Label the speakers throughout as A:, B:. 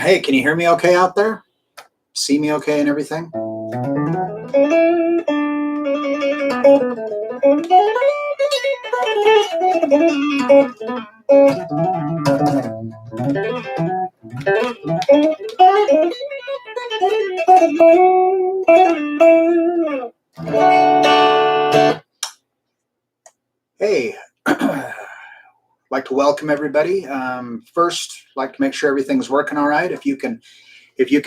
A: Hey, can you hear me okay out there? See me okay and everything? Hey, like to welcome everybody. First, like to make sure everything's working all right. If you can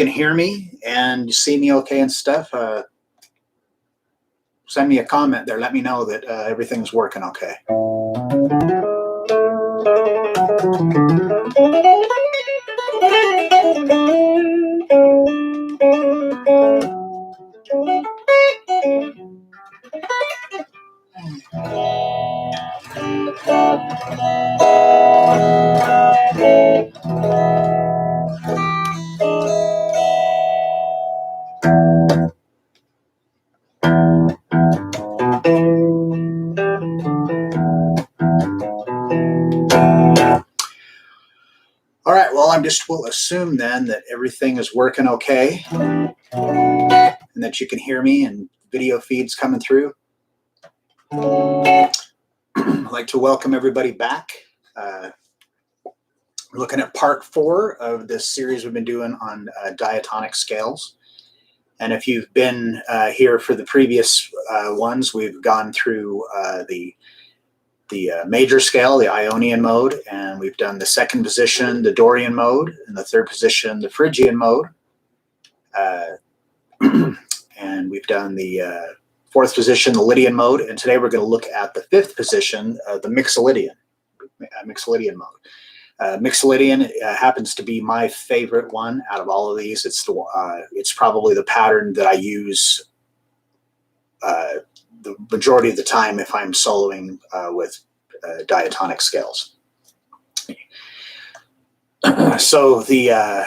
A: hear me and see me okay and stuff, send me a comment there. Let me know that everything's working okay. All right, well, we'll assume then that everything is working okay and that you can hear me and video feeds coming through. I'd like to welcome everybody back. We're looking at part 4 of this series we've been doing on diatonic scales. And if you've been here for the previous ones, we've gone through the major scale, the Ionian mode, and we've done the second position, the Dorian mode, and the third position, the Phrygian mode. And we've done the fourth position, the Lydian mode, and today we're going to look at the fifth position, the Mixolydian mode. Mixolydian happens to be my favorite one out of all of these. It's probably the pattern that I use the majority of the time if I'm soloing with diatonic scales. So the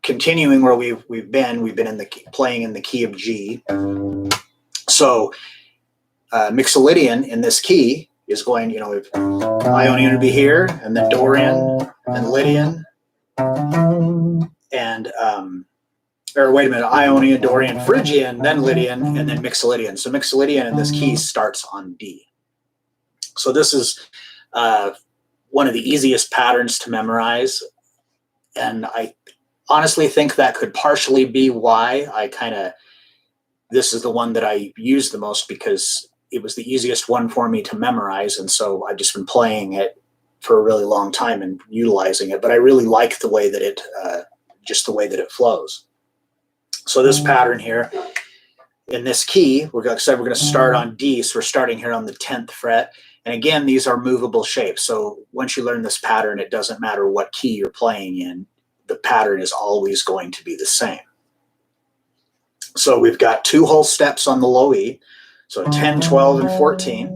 A: continuing where we've been in playing in the key of G. So Mixolydian in this key is going, if Ionian would be here, and then Dorian, and Lydian, and or wait a minute, Ionian, Dorian, Phrygian, then Lydian, and then Mixolydian. So Mixolydian in this key starts on D. So this is one of the easiest patterns to memorize, and I honestly think that could partially be why this is the one that I use the most, because it was the easiest one for me to memorize, and so I've just been playing it for a really long time and utilizing it. But I really like the way that it flows. So this pattern here in this key, we're going to start on D, so we're starting here on the 10th fret. And again, these are movable shapes. So once you learn this pattern, it doesn't matter what key you're playing in, the pattern is always going to be the same. So we've got 2 whole steps on the low E, so 10, 12, and 14.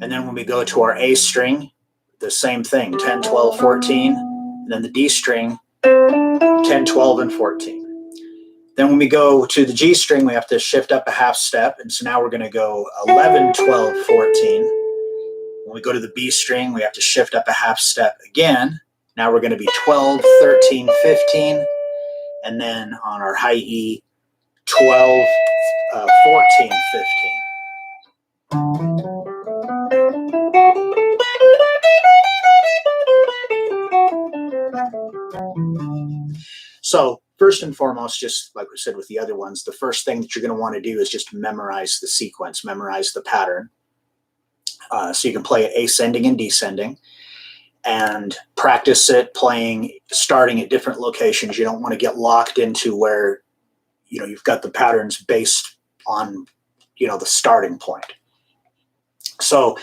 A: And then when we go to our A string, the same thing, 10, 12, 14. And then the D string, 10, 12, and 14. Then when we go to the G string, we have to shift up a half step. And so now we're going to go 11, 12, 14. When we go to the B string, we have to shift up a half step again. Now we're going to be 12, 13, 15. And then on our high E, 12, 14, 15. So first and foremost, just like we said with the other ones, the first thing that you're going to want to do is just memorize the sequence, memorize the pattern. So you can play it ascending and descending, and practice it playing, starting at different locations. You don't want to get locked into where, you know, you've got the patterns based on, you know, the starting point. So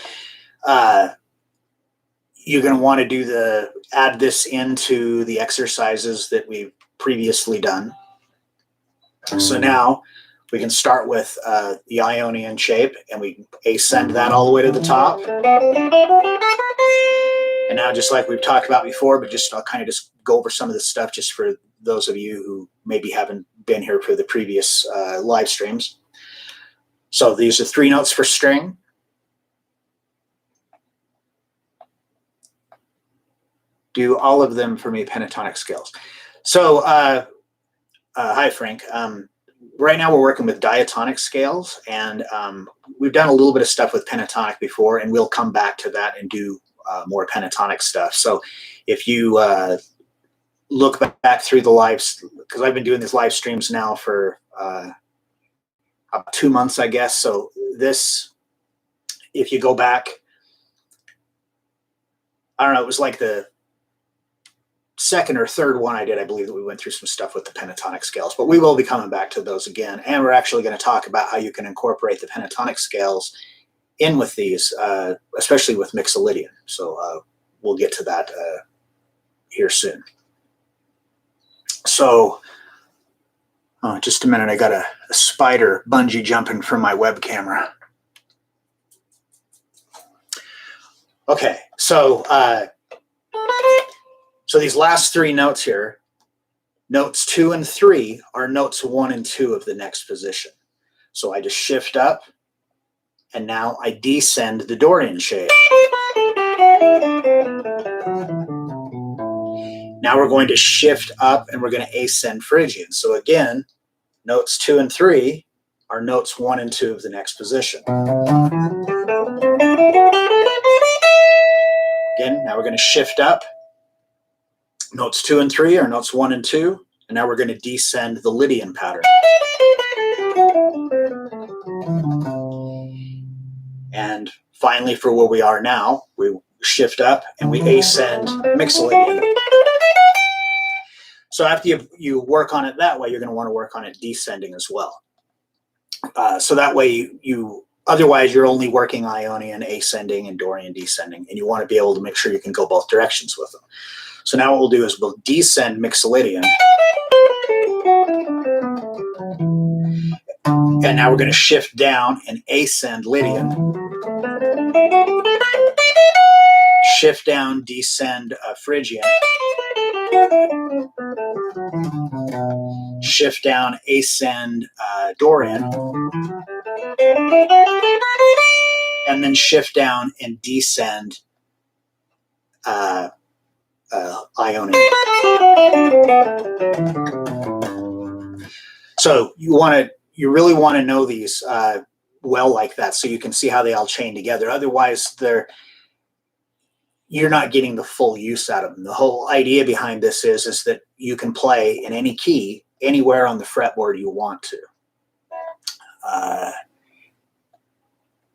A: you're going to want to do add this into the exercises that we've previously done. So now we can start with the Ionian shape, and we ascend that all the way to the top. And now, just like we've talked about before, but I'll kind of just go over some of this stuff just for those of you who maybe haven't been here for the previous live streams. So these are 3 notes for string. Do all of them for me, pentatonic scales. So hi, Frank. Right now we're working with diatonic scales, and we've done a little bit of stuff with pentatonic before, and we'll come back to that and do more pentatonic stuff. So if you look back through the lives, because I've been doing these live streams now for about 2 months, I guess. So this, if you go back, I don't know, it was like the second or third one I did, I believe that we went through some stuff with the pentatonic scales, but we will be coming back to those again. And we're actually going to talk about how you can incorporate the pentatonic scales in with these, especially with Mixolydian. So we'll get to that here soon. So just a minute, I got a spider bungee jumping from my web camera. Okay, so these last 3 notes here, notes 2 and 3 are notes 1 and 2 of the next position. So I just shift up, and now I descend the Dorian shape. Now we're going to shift up, and we're going to ascend Phrygian. So again, notes 2 and 3 are notes 1 and 2 of the next position. Again, now we're going to shift up. Notes 2 and 3 are notes 1 and 2, and now we're going to descend the Lydian pattern. And finally, for where we are now, we shift up and we ascend Mixolydian. So after you work on it that way, you're going to want to work on it descending as well. So that way otherwise you're only working Ionian ascending and Dorian descending, and you want to be able to make sure you can go both directions with them. So now what we'll do is we'll descend Mixolydian. And now we're going to shift down and ascend Lydian. Shift down, descend Phrygian. Shift down, ascend Dorian. And then shift down and descend Ionian. So you really want to know these well like that, so you can see how they all chain together. Otherwise, you're not getting the full use out of them. The whole idea behind this is that you can play in any key, anywhere on the fretboard you want to.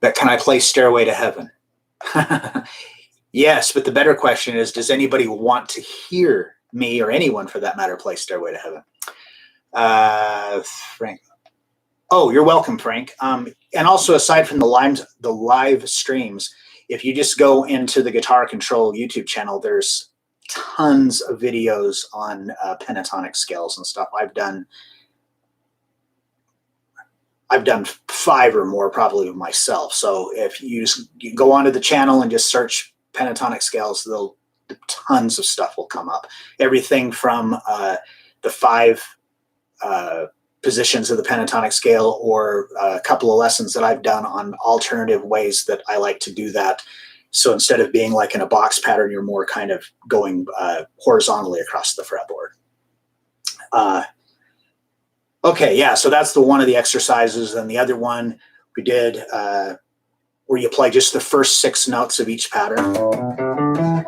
A: But can I play Stairway to Heaven? Yes, but the better question is, does anybody want to hear me, or anyone for that matter, play Stairway to Heaven? Frank. Oh, you're welcome, Frank. And also, aside from the live streams, if you just go into the Guitar Control YouTube channel, there's tons of videos on pentatonic scales and stuff. I've done 5 or more probably myself. So if you go onto the channel and just search pentatonic scales, tons of stuff will come up. Everything from the 5 positions of the pentatonic scale, or a couple of lessons that I've done on alternative ways that I like to do that. So instead of being like in a box pattern, you're more kind of going horizontally across the fretboard. Okay, yeah, so that's one of the exercises. And the other one we did where you play just the first 6 notes of each pattern.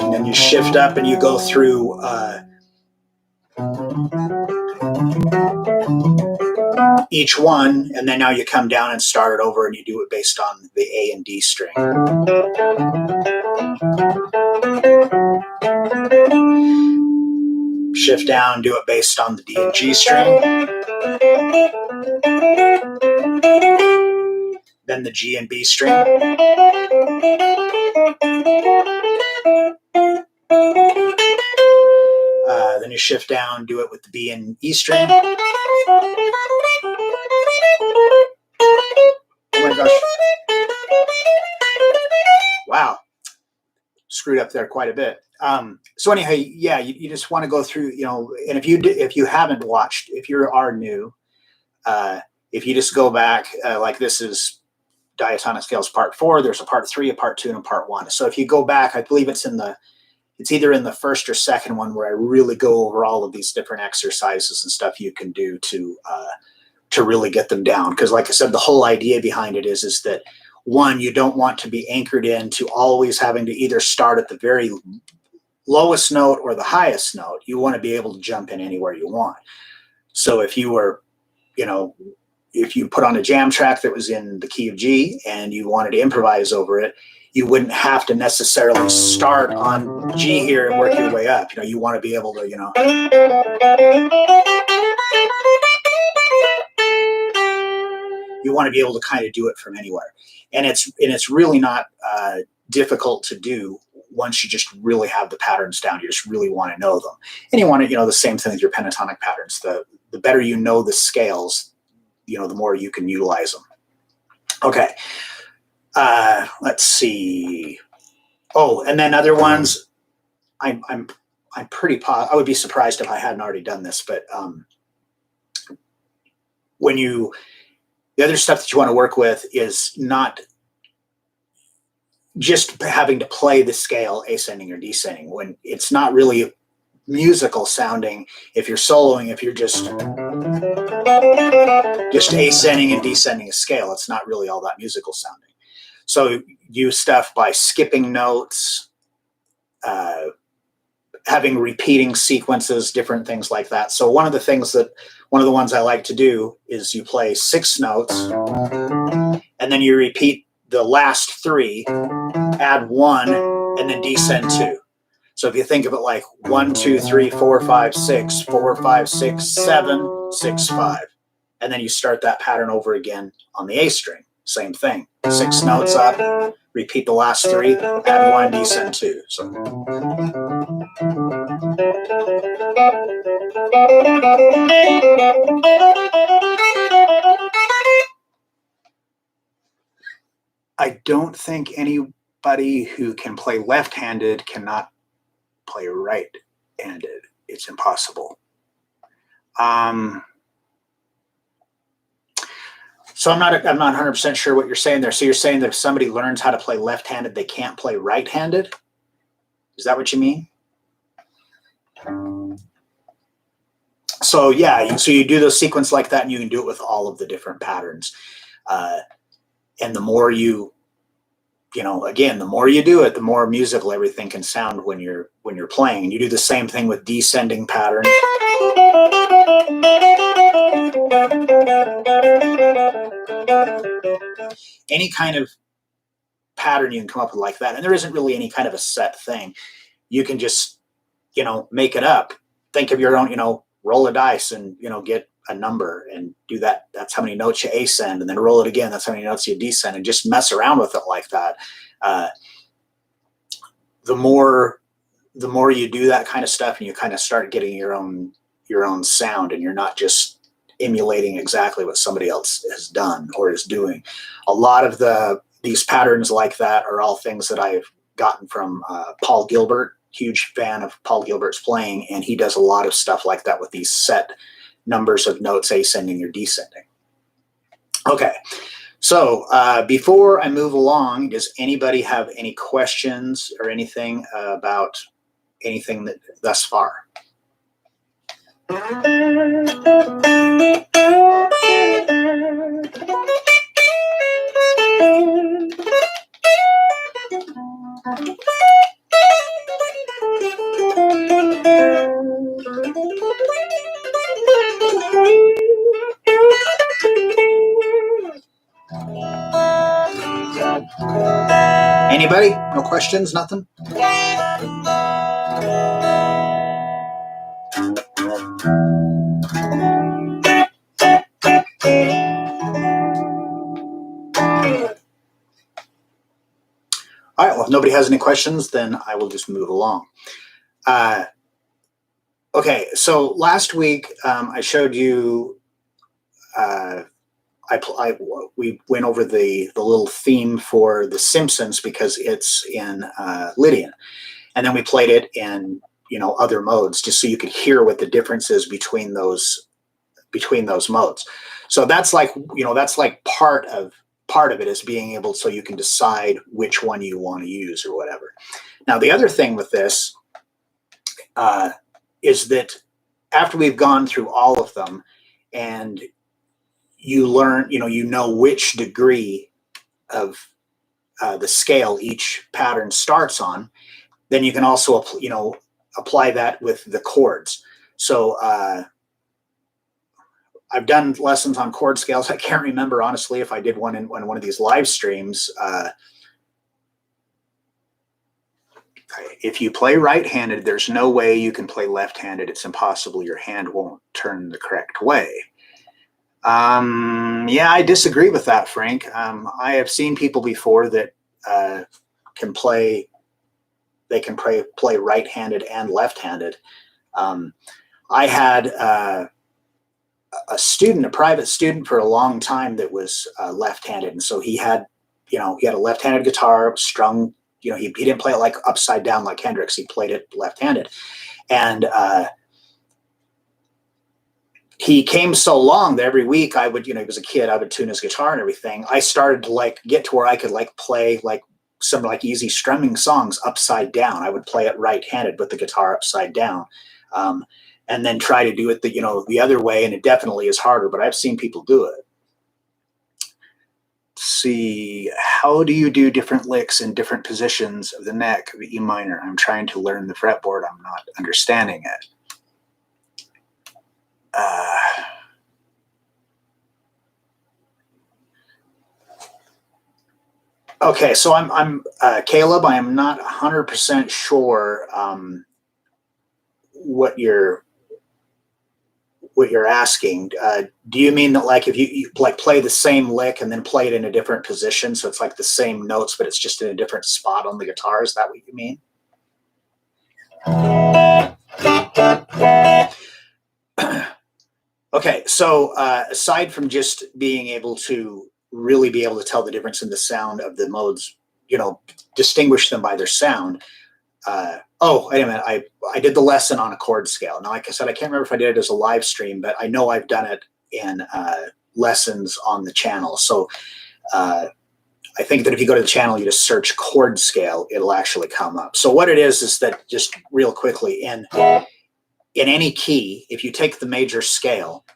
A: And then you shift up and you go through each one, and then now you come down and start it over, and you do it based on the A and D string. Shift down, do it based on the D and G string. Then the G and B string. Then you shift down, do it with the B and E string. Oh my gosh. Wow. Screwed up there quite a bit. So anyhow, yeah, you just want to go through, and if you haven't watched, if you are new, if you just go back, like this is Diatonic Scales Part 4, there's a Part 3, a Part 2, and a Part 1. So if you go back, I believe it's either in the first or second one where I really go over all of these different exercises and stuff you can do to really get them down. Because like I said, the whole idea behind it is that, one, you don't want to be anchored into always having to either start at the very lowest note or the highest note. You want to be able to jump in anywhere you want. So if you were, if you put on a jam track that was in the key of G and you wanted to improvise over it, you wouldn't have to necessarily start on G here and work your way up. You want to be able to, you want to be able to kind of do it from anywhere. And it's really not difficult to do once you just really have the patterns down. You just really want to know them. And you want to, the same thing with your pentatonic patterns. The better you know the scales, the more you can utilize them. Okay. Let's see. Oh, and then other ones, I'm pretty positive. I would be surprised if I hadn't already done this, but the other stuff that you want to work with is not just having to play the scale ascending or descending, when it's not really musical sounding. If you're soloing, if you're just ascending and descending a scale, it's not really all that musical sounding. So do stuff by skipping notes, having repeating sequences, different things like that. So one of the ones I like to do is you play 6 notes and then you repeat the last 3, add 1, and then descend 2. So if you think of it like 1, 2, 3, 4, 5, 6, 4, 5, 6, 7, 6, 5. And then you start that pattern over again on the A string. Same thing. 6 notes up, repeat the last 3, add 1, descend 2. So I don't think anybody who can play left-handed cannot play right-handed. It's impossible. So I'm not 100% sure what you're saying there. So you're saying that if somebody learns how to play left-handed, they can't play right-handed? Is that what you mean? So yeah, so you do those sequence like that, and you can do it with all of the different patterns. And the more again, the more you do it, the more musical everything can sound when you're playing. And you do the same thing with descending patterns. Any kind of pattern you can come up with like that. And there isn't really any kind of a set thing. You can just, make it up. Think of your own, roll a dice and, get a number and do that. That's how many notes you ascend, and then roll it again. That's how many notes you descend, and just mess around with it like that. The more you do that kind of stuff, and you kind of start getting your own sound, and you're not just emulating exactly what somebody else has done or is doing. A lot of these patterns like that are all things that I've gotten from Paul Gilbert. Huge fan of Paul Gilbert's playing, and he does a lot of stuff like that with these set numbers of notes ascending or descending. Okay, so before I move along, does anybody have any questions or anything about anything that thus far? Anybody? No questions? Nothing? All right, well, if nobody has any questions, then I will just move along. Okay, so last week I showed you, we went over the little theme for The Simpsons because it's in Lydian. And then we played it in, other modes just so you could hear what the difference is between those modes. So that's like, that's like part of it is being able so you can decide which one you want to use or whatever. Now, the other thing with this is that after we've gone through all of them and you learn, you know which degree of the scale each pattern starts on, then you can also, apply that with the chords. So I've done lessons on chord scales. I can't remember, honestly, if I did one in one of these live streams. If you play right-handed, there's no way you can play left-handed. It's impossible. Your hand won't turn the correct way. Yeah, I disagree with that, Frank. I have seen people before that can play right-handed and left-handed. I had a private student for a long time that was left-handed, and so he had a left-handed guitar strung. He didn't play it like upside down like Hendrix. He played it left-handed, and he came so long that every week I would, he was a kid, I would tune his guitar and everything. I started to get to where I could play some easy strumming songs upside down. I would play it right-handed with the guitar upside down, and then try to do it the other way. And it definitely is harder, but I've seen people do it. Let's see, how do you do different licks in different positions of the neck of the E minor? I'm trying to learn the fretboard. I'm not understanding it. Okay, so I'm Caleb. I am not 100% sure what you're asking. Do you mean that if you play the same lick and then play it in a different position, so it's the same notes, but it's just in a different spot on the guitar? Is that what you mean? Okay, so aside from just being able to really be able to tell the difference in the sound of the modes, distinguish them by their sound. Oh, wait a minute. I did the lesson on a chord scale. Now, like I said, I can't remember if I did it as a live stream, but I know I've done it in lessons on the channel. So I think that if you go to the channel, you just search chord scale, it'll actually come up. So what it is that, just real quickly, in any key, if you take the major scale,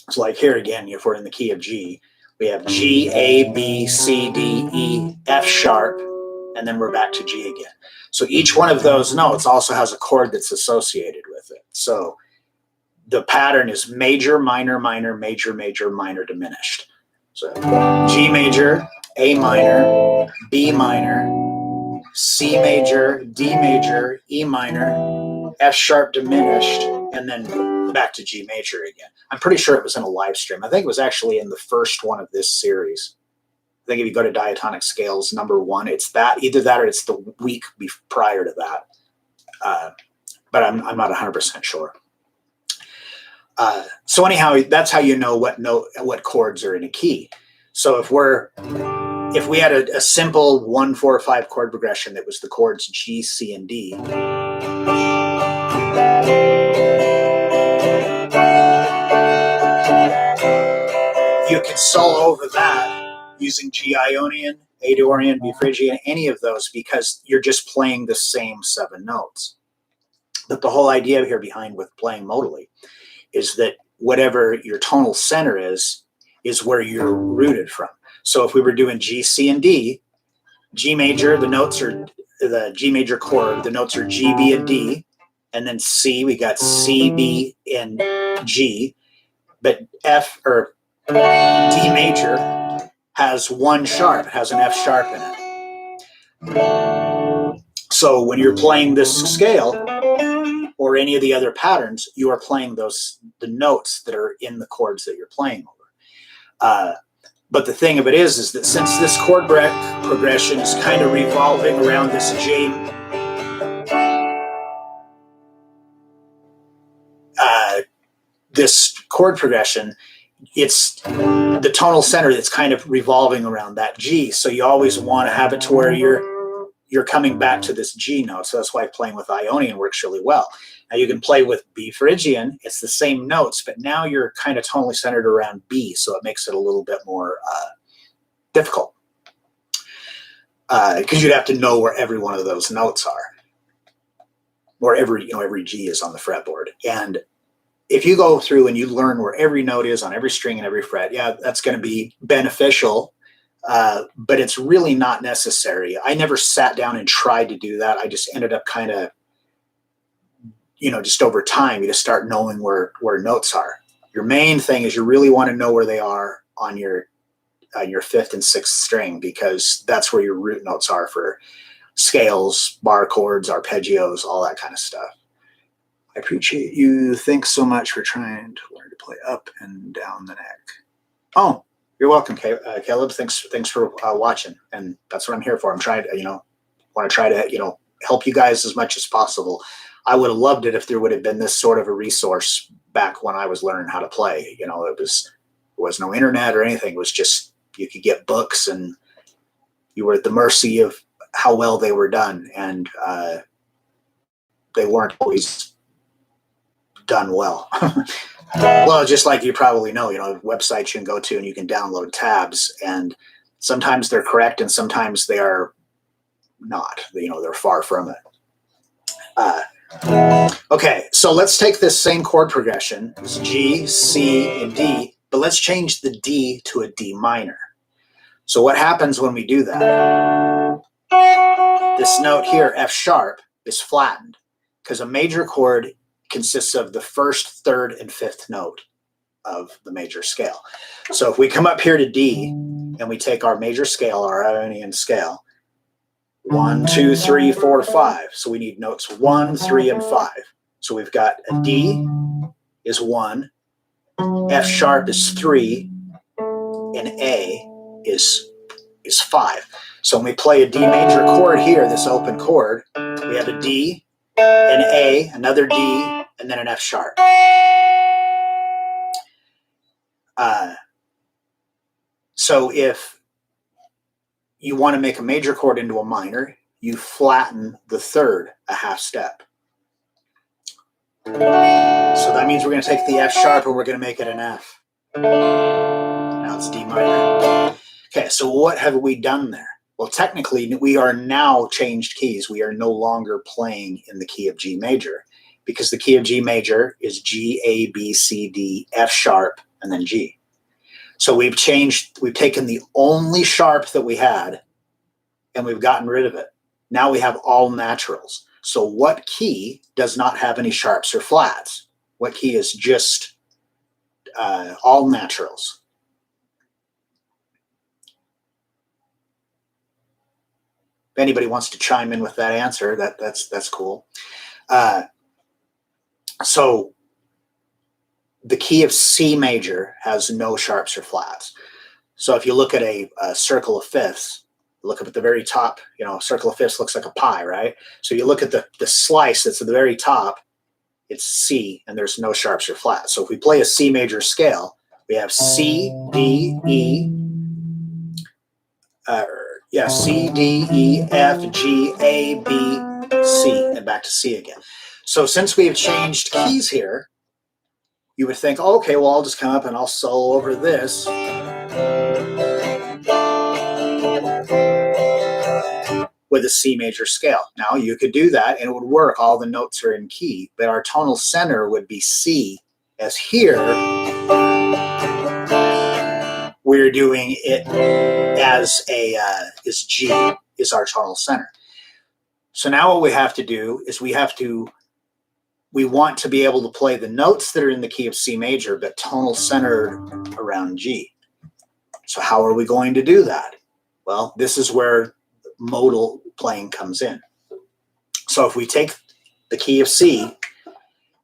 A: it's like here again, if we're in the key of G, we have G, A, B, C, D, E, F sharp, and then we're back to G again. So each one of those notes also has a chord that's associated with it. So the pattern is major, minor, minor, major, major, minor, diminished. So G major, A minor, B minor, C major, D major, E minor, F sharp diminished, and then back to G major again. I'm pretty sure it was in a live stream. I think it was actually in the first one of this series. I think if you go to Diatonic Scales #1, it's that, either that or it's the week prior to that. But I'm not 100% sure. So anyhow, that's how you know what chords are in a key. So if we had a simple 1-4-5 chord progression that was the chords G, C, and D, you can solo over that using G Ionian, A Dorian, B Phrygian, any of those, because you're just playing the same 7 notes. But the whole idea here behind with playing modally is that whatever your tonal center is where you're rooted from. So if we were doing G, C, and D, G major, the notes are the G major chord, the notes are G, B, and D, and then C, we got C, B, and G, but F or D major has 1 sharp, it has an F sharp in it. So when you're playing this scale or any of the other patterns, you are playing the notes that are in the chords that you're playing over. But the thing of it is that since this chord progression is kind of revolving around this G, this chord progression, it's the tonal center that's kind of revolving around that G. So you always want to have it to where you're coming back to this G note. So that's why playing with Ionian works really well. Now you can play with B Phrygian. It's the same notes, but now you're kind of tonally centered around B, so it makes it a little bit more difficult because you'd have to know where every one of those notes are, or every G is on the fretboard. And if you go through and you learn where every note is on every string and every fret, yeah, that's going to be beneficial, but it's really not necessary. I never sat down and tried to do that. I just ended up kind of, just over time, you just start knowing where notes are. Your main thing is you really want to know where they are on your fifth and sixth string, because that's where your root notes are for scales, bar chords, arpeggios, all that kind of stuff. I appreciate you. Thanks so much for trying to learn to play up and down the neck. Oh, you're welcome, Caleb. Thanks for watching, and that's what I'm here for. I'm trying to, want to try to, help you guys as much as possible. I would have loved it if there would have been this sort of a resource back when I was learning how to play. There was no internet or anything. It was just you could get books, and you were at the mercy of how well they were done, and they weren't always done well. Well, just like you probably know, websites you can go to and you can download tabs, and sometimes they're correct and sometimes they are not. They're far from it. Okay, so let's take this same chord progression, it's G, C, and D, but let's change the D to a D minor. So what happens when we do that? This note here, F sharp, is flattened because a major chord consists of the first, third, and fifth note of the major scale. So if we come up here to D and we take our major scale, our Ionian scale, 1, 2, 3, 4, 5. So we need notes 1, 3, and 5. So we've got a D is 1, F sharp is 3, and A is 5. So when we play a D major chord here, this open chord, we have a D, an A, another D, and then an F sharp. So if you want to make a major chord into a minor, you flatten the third a half step. So that means we're going to take the F sharp and we're going to make it an F. Now it's D minor. Okay, so what have we done there? Well, technically, we are now changed keys. We are no longer playing in the key of G major, because the key of G major is G, A, B, C, D, F sharp, and then G. So we've taken the only sharp that we had, and we've gotten rid of it. Now we have all naturals. So what key does not have any sharps or flats? What key is just all naturals? If anybody wants to chime in with that answer, that's cool. So the key of C major has no sharps or flats. So if you look at a circle of fifths, look up at the very top, circle of fifths looks like a pie, right? So you look at the slice that's at the very top, it's C, and there's no sharps or flats. So if we play a C major scale, we have C, D, E, C, D, E, F, G, A, B, C, and back to C again. So since we have changed keys here, you would think, oh, okay, well, I'll just come up and I'll solo over this. With a C major scale. Now you could do that and it would work. All the notes are in key, but our tonal center would be C, as here we're doing it as is G is our tonal center. So now what we have to do is we want to be able to play the notes that are in the key of C major, but tonal centered around G. So how are we going to do that? Well, this is where modal playing comes in. So if we take the key of C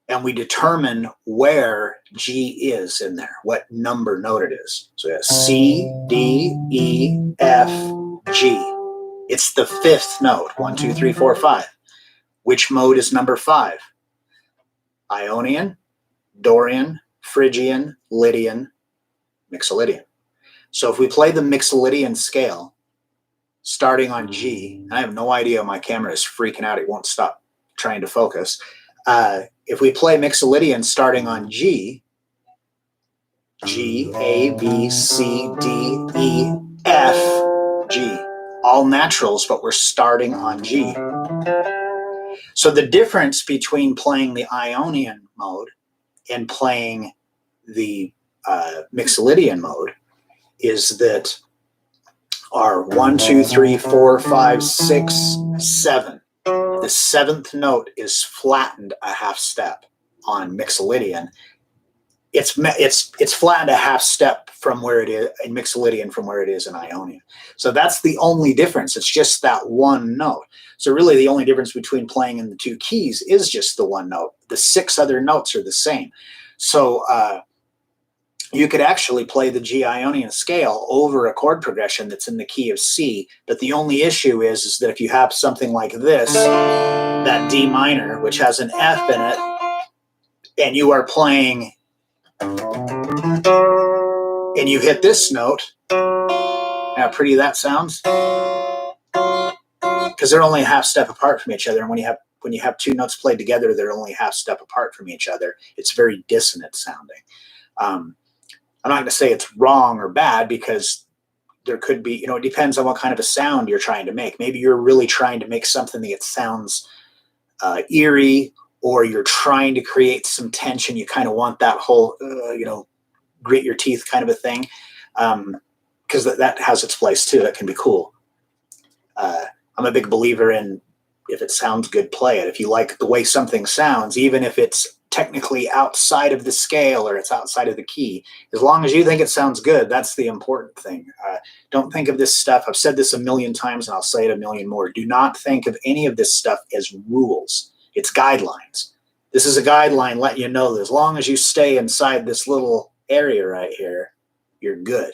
A: and we determine where G is in there, what number note it is. So we have C, D, E, F, G. It's the fifth note, 1, 2, 3, 4, 5. Which mode is number 5? Ionian, Dorian, Phrygian, Lydian, Mixolydian. So if we play the Mixolydian scale starting on G, and I have no idea, my camera is freaking out, it won't stop trying to focus. If we play Mixolydian starting on G, G, A, B, C, D, E, F, G. All naturals, but we're starting on G. So the difference between playing the Ionian mode and playing the Mixolydian mode is that our 1, 2, 3, 4, 5, 6, 7. The seventh note is flattened a half step on Mixolydian. It's flattened a half step from where it is in Mixolydian from where it is in Ionian. So that's the only difference. It's just that one note. So really the only difference between playing in the two keys is just the one note. The 6 other notes are the same. So you could actually play the G Ionian scale over a chord progression that's in the key of C, but the only issue is that if you have something like this, that D minor, which has an F in it, and you are playing, and you hit this note, how pretty that sounds, because they're only a half step apart from each other, and when you have two notes played together, they're only a half step apart from each other. It's very dissonant sounding. I'm not going to say it's wrong or bad, because there could be, it depends on what kind of a sound you're trying to make. Maybe you're really trying to make something that sounds eerie, or you're trying to create some tension. You kind of want that whole, grit your teeth kind of a thing, because that has its place too. That can be cool. I'm a big believer in, if it sounds good, play it. If you like the way something sounds, even if it's technically outside of the scale or it's outside of the key, as long as you think it sounds good, that's the important thing. Don't think of this stuff. I've said this a million times and I'll say it a million more. Do not think of any of this stuff as rules. It's guidelines. This is a guideline letting you know that as long as you stay inside this little area right here, you're good.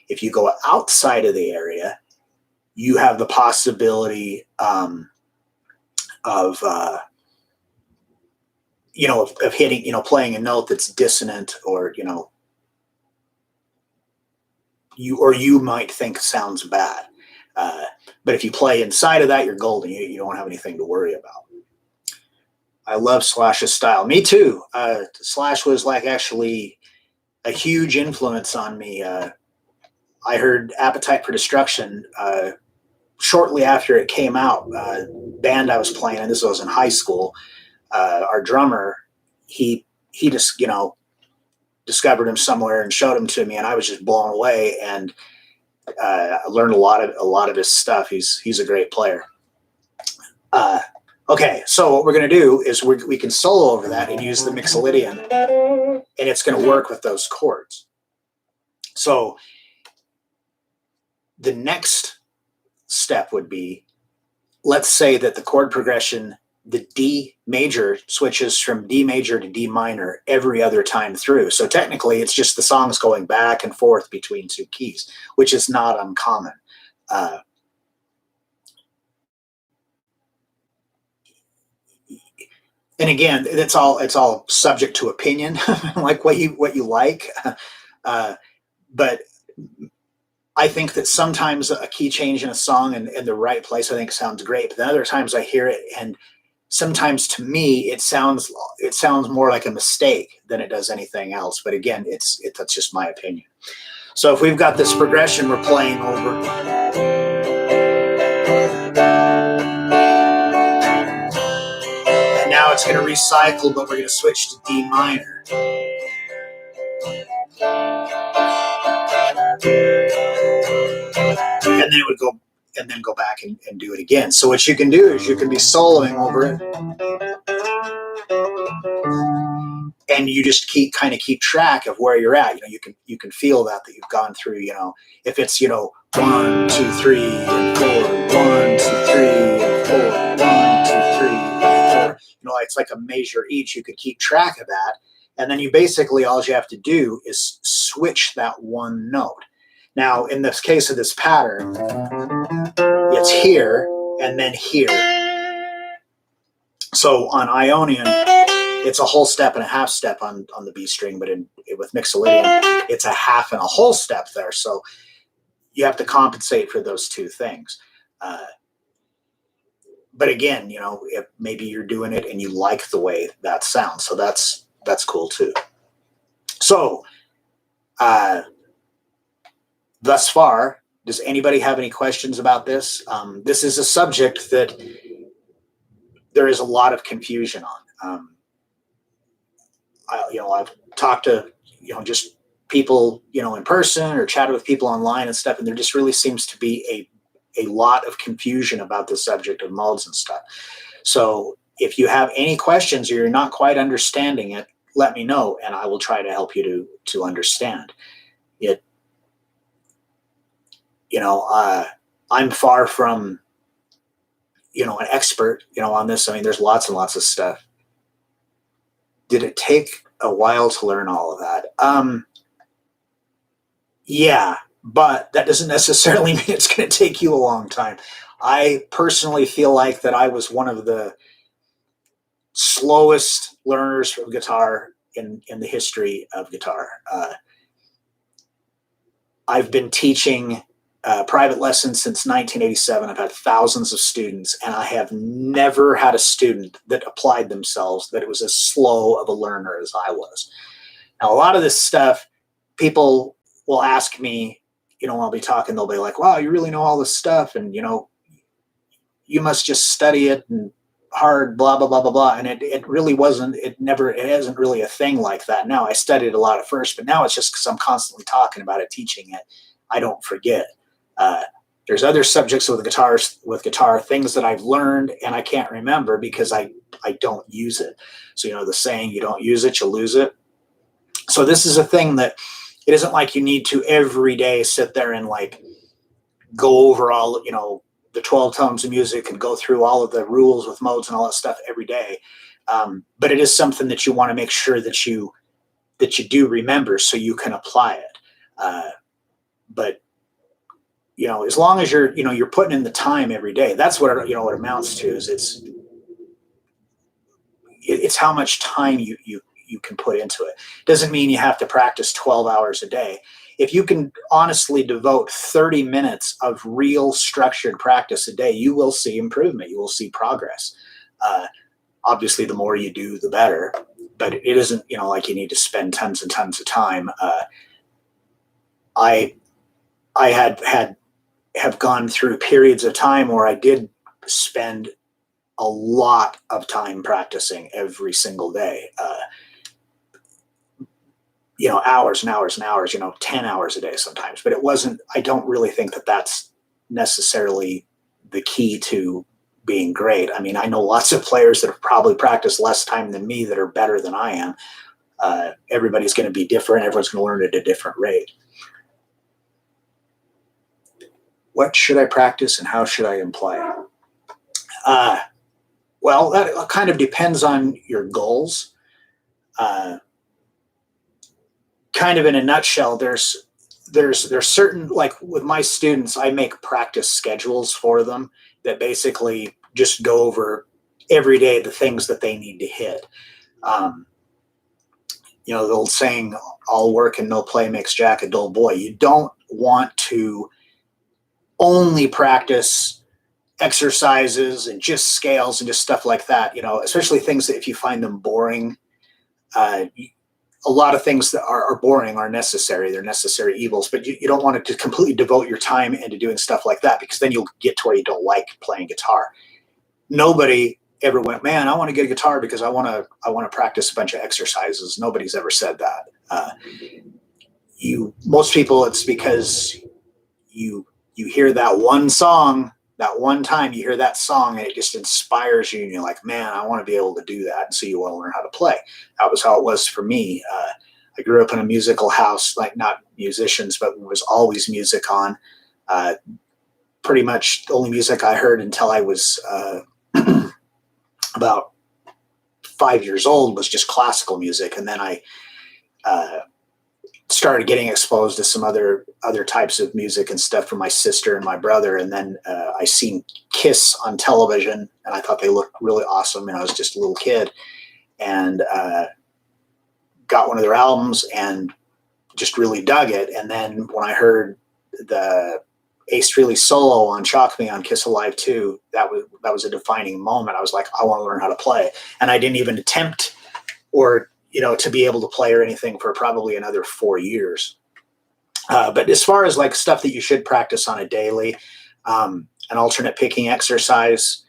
A: If you go outside of the area, you have the possibility of hitting, playing a note that's dissonant, or, you might think sounds bad. But if you play inside of that, you're golden. You don't have anything to worry about. I love Slash's style. Me too. Slash was like actually a huge influence on me. I heard Appetite for Destruction shortly after it came out. Band I was playing, and this was in high school. Our drummer, he just discovered him somewhere and showed him to me, and I was just blown away. And I learned a lot of his stuff. He's a great player. Okay, so what we're going to do is we can solo over that and use the Mixolydian, and it's going to work with those chords. So the next step would be, let's say that the chord progression, the D major, switches from D major to D minor every other time through. So technically it's just the songs going back and forth between two keys, which is not uncommon. And again, it's all subject to opinion, like what you like. But I think that sometimes a key change in a song in the right place, I think, sounds great. But then other times I hear it, and sometimes to me it sounds more like a mistake than it does anything else. But again, that's just my opinion. So if we've got this progression we're playing over, now it's going to recycle, but we're going to switch to D minor. And then it would go, and then go back and do it again. So what you can do is you can be soloing over it. and you just keep track of where you're at. You can feel that you've gone through, if it's, 1, 2, 3, and 4, 1, 2, 3, and 4, 1, 2, 3, and 4. It's like a measure each. You could keep track of that. And then all you have to do is switch that one note. Now, in this case of this pattern, it's here and then here. So on Ionian, it's a whole step and a half step on the B string, but with Mixolydian, it's a half and a whole step there. So you have to compensate for those two things. But again, if maybe you're doing it and you like the way that sounds, so that's cool too. So thus far, does anybody have any questions about this? This is a subject that there is a lot of confusion on. I've talked to just people in person or chatted with people online and stuff, and there just really seems to be a lot of confusion about the subject of modes and stuff. So if you have any questions or you're not quite understanding it, let me know, and I will try to help you to understand it. I'm far from an expert on this. I mean, there's lots and lots of stuff. Did it take a while to learn all of that? Yeah, but that doesn't necessarily mean it's going to take you a long time. I personally feel like that I was one of the slowest learners of guitar in the history of guitar. I've been teaching private lessons since 1987. I've had thousands of students, and I have never had a student that applied themselves that it was as slow of a learner as I was. Now, a lot of this stuff, people will ask me, when I'll be talking, they'll be like, wow, you really know all this stuff, and, you must just study it and hard, blah, blah, blah, blah, blah. And it really wasn't, it isn't really a thing like that. Now, I studied a lot at first, but now it's just because I'm constantly talking about it, teaching it, I don't forget. There's other subjects with guitar, things that I've learned and I can't remember because I don't use it. So, the saying, you don't use it, you lose it. So this is a thing that it isn't like you need to every day sit there and go over all, the 12 tones of music and go through all of the rules with modes and all that stuff every day. But it is something that you want to make sure that you do remember so you can apply it. But as long as you're putting in the time every day, that's what it amounts to. Is it's how much time you can put into it. Doesn't mean you have to practice 12 hours a day. If you can honestly devote 30 minutes of real structured practice a day, you will see improvement. You will see progress. Obviously, the more you do, the better. But it isn't like you need to spend tons and tons of time. I have gone through periods of time where I did spend a lot of time practicing every single day. Hours and hours and hours, 10 hours a day sometimes. But I don't really think that that's necessarily the key to being great. I mean, I know lots of players that have probably practiced less time than me that are better than I am. Everybody's going to be different. Everyone's going to learn at a different rate. What should I practice and how should I apply it? Well, that kind of depends on your goals. Kind of in a nutshell, there's certain, like with my students, I make practice schedules for them that basically just go over every day the things that they need to hit. The old saying, all work and no play makes Jack a dull boy. You don't want to only practice exercises and just scales and just stuff like that, especially things that if you find them boring, a lot of things that are boring are necessary. They're necessary evils, but you don't want to completely devote your time into doing stuff like that because then you'll get to where you don't like playing guitar. Nobody ever went, man, I want to get a guitar because I want to practice a bunch of exercises. Nobody's ever said that. Most people, it's because you hear that one song that one time you hear that song and it just inspires you and you're like, man, I want to be able to do that. And so you want to learn how to play. That was how it was for me. I grew up in a musical house, like not musicians, but there was always music on. Pretty much the only music I heard until I was about 5 years old was just classical music. And then I started getting exposed to some other types of music and stuff from my sister and my brother. And then I seen Kiss on television and I thought they looked really awesome. And I was just a little kid and got one of their albums and just really dug it. And then when I heard the Ace Frehley solo on Shock Me on Kiss Alive 2, that was a defining moment. I was like, I want to learn how to play. And I didn't even attempt or to be able to play or anything for probably another 4 years. But as far as like stuff that you should practice on a daily, an alternate picking exercise,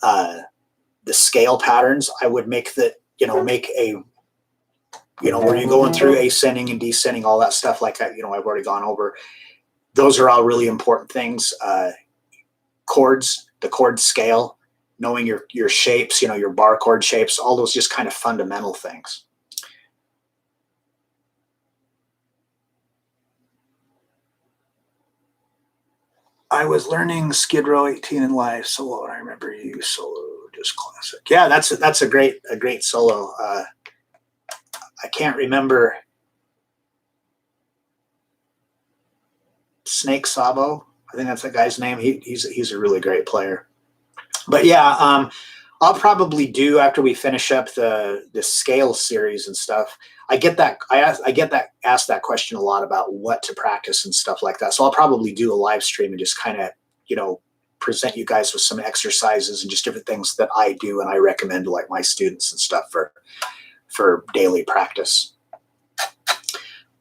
A: the scale patterns, I would make that, make a, where you're going through ascending and descending, all that stuff like that, I've already gone over. Those are all really important things. Chords, the chord scale, knowing your shapes, your bar chord shapes, all those just kind of fundamental things. I was learning Skid Row 18 in live solo. I remember you solo, just classic. Yeah, that's a great solo. I can't remember. Snake Sabo, I think that's that guy's name. He's a really great player. But yeah, I'll probably do after we finish up the scales series and stuff. I get that asked that question a lot about what to practice and stuff like that. So I'll probably do a live stream and just kind of present you guys with some exercises and just different things that I do and I recommend to like my students and stuff for daily practice.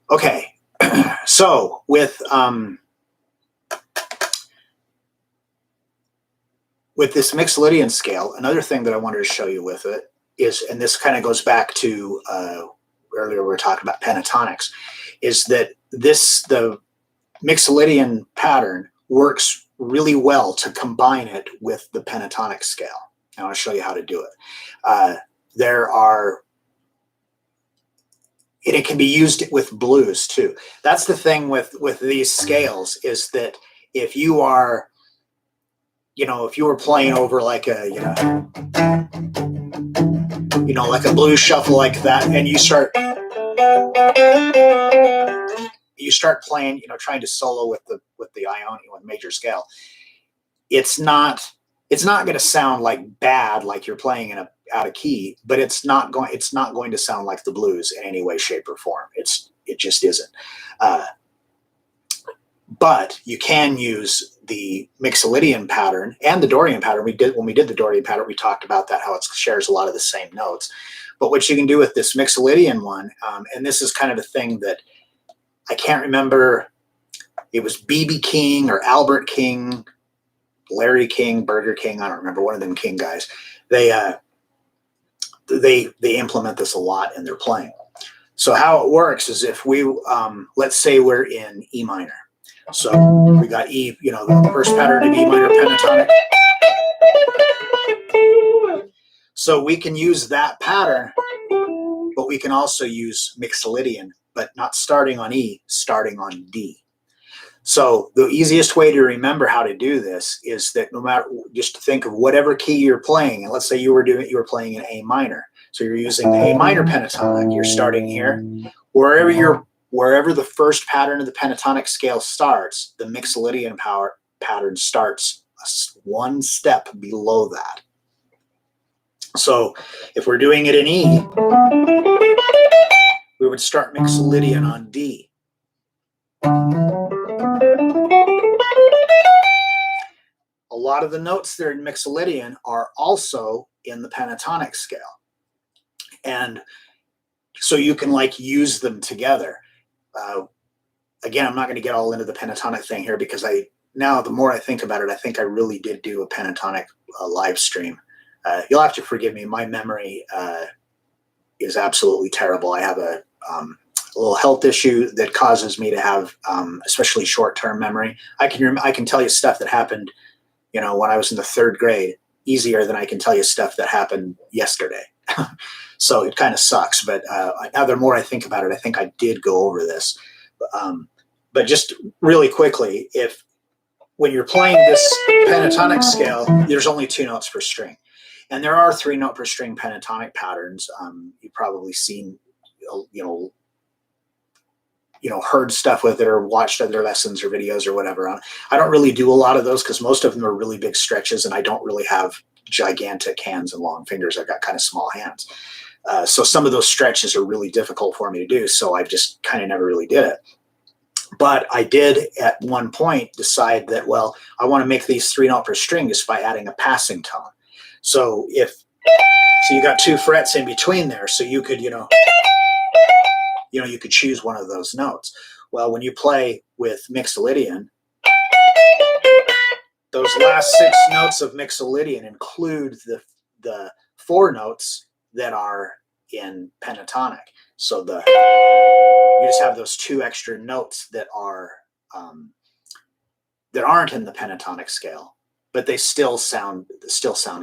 A: Okay, so with this Mixolydian scale, another thing that I wanted to show you with it is, and this kind of goes back to earlier we were talking about pentatonics, is that the Mixolydian pattern works really well to combine it with the pentatonic scale. And I'll show you how to do it. And it can be used with blues too. That's the thing with these scales, is that if you are, if you were playing over like a, like a blues shuffle like that, and you start playing, trying to solo with the Ionian major scale, it's not going to sound like bad, like you're playing out of key, but it's not going to sound like the blues in any way, shape, or form. It just isn't. But you can use the Mixolydian pattern and the Dorian pattern. When we did the Dorian pattern, we talked about that, how it shares a lot of the same notes. But what you can do with this Mixolydian one, and this is kind of a thing that I can't remember, it was B.B. King or Albert King, Larry King, Burger King, I don't remember, one of them King guys. They implement this a lot in their playing. So how it works is if we, let's say we're in E minor. So we got E, the first pattern in E minor pentatonic. So we can use that pattern, but we can also use Mixolydian, but not starting on E, starting on D. So the easiest way to remember how to do this is that no matter, just think of whatever key you're playing, and let's say you were playing in A minor. So you're using the A minor pentatonic. You're starting here, wherever the first pattern of the pentatonic scale starts, the Mixolydian pattern starts one step below that. So if we're doing it in E, we would start Mixolydian on D. A lot of the notes there in Mixolydian are also in the pentatonic scale. And so you can use them together. Again, I'm not going to get all into the pentatonic thing here because now the more I think about it, I think I really did do a pentatonic live stream. You'll have to forgive me. My memory is absolutely terrible. I have a little health issue that causes me to have especially short-term memory. I can tell you stuff that happened you know, when I was in the 3rd grade, easier than I can tell you stuff that happened yesterday. So it kind of sucks. But now the more I think about it, I think I did go over this. But just really quickly, when you're playing this pentatonic scale, there's only 2 notes per string. And there are 3 note per string pentatonic patterns. You've probably seen, heard stuff with it or watched other lessons or videos or whatever. I don't really do a lot of those because most of them are really big stretches, and I don't really have gigantic hands and long fingers. I've got kind of small hands. So some of those stretches are really difficult for me to do. So I just kind of never really did it. But I did at one point decide that, well, I want to make these 3 note per string just by adding a passing tone. So you got 2 frets in between there, so you could, you could choose one of those notes. Well, when you play with Mixolydian, those last 6 notes of Mixolydian include the 4 notes that are in pentatonic. So you just have those 2 extra notes that aren't in the pentatonic scale, but they still sound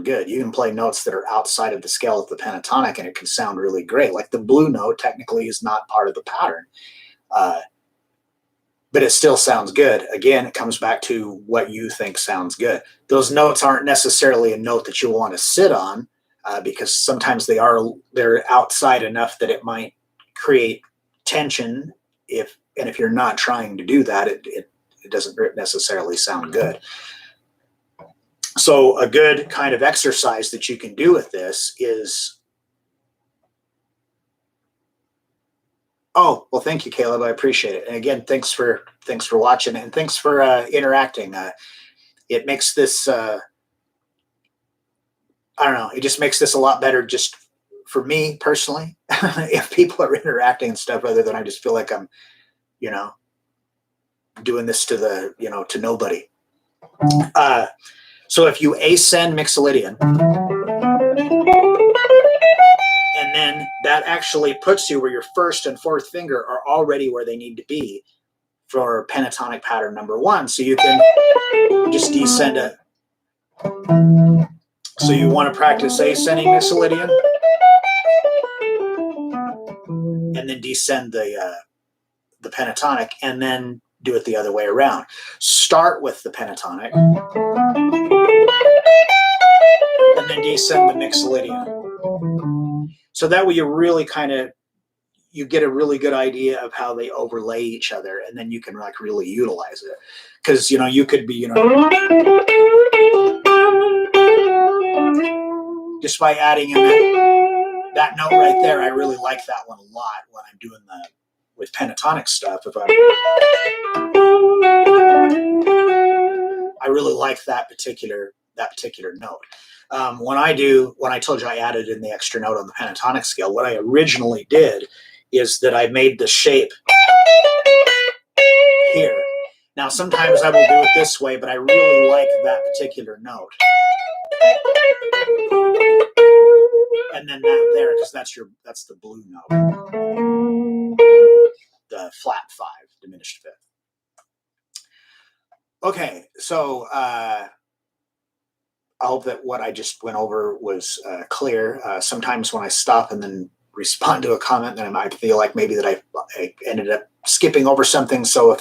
A: good. You can play notes that are outside of the scale of the pentatonic, and it can sound really great. Like the blue note technically is not part of the pattern, but it still sounds good. Again, it comes back to what you think sounds good. Those notes aren't necessarily a note that you want to sit on, because sometimes they're outside enough that it might create tension. If you're not trying to do that, it doesn't necessarily sound good. So a good kind of exercise that you can do with this is, oh, well, thank you, Caleb. I appreciate it. And again, thanks for watching, and thanks for interacting. It makes this, I don't know, it just makes this a lot better just for me personally, if people are interacting and stuff, rather than I just feel like I'm, doing this to to nobody. So if you ascend Mixolydian, and then that actually puts you where your 1st and 4th finger are already where they need to be for pentatonic pattern number 1. So you can just descend it. So you want to practice ascending Mixolydian, and then descend the pentatonic, and then do it the other way around. Start with the pentatonic, and then descend the Mixolydian. So that way you really you get a really good idea of how they overlay each other, and then you can like really utilize it. Because you could be just by adding in that note right there. I really like that one a lot when I'm doing with pentatonic stuff. I really like that particular note. When I told you I added in the extra note on the pentatonic scale, what I originally did is that I made the shape here. Now, sometimes I will do it this way, but I really like that particular note. And then that there, because that's the blue note. The flat 5, diminished 5th. Okay, so I hope that what I just went over was clear. Sometimes when I stop and then respond to a comment, then I might feel like maybe that I ended up skipping over something. So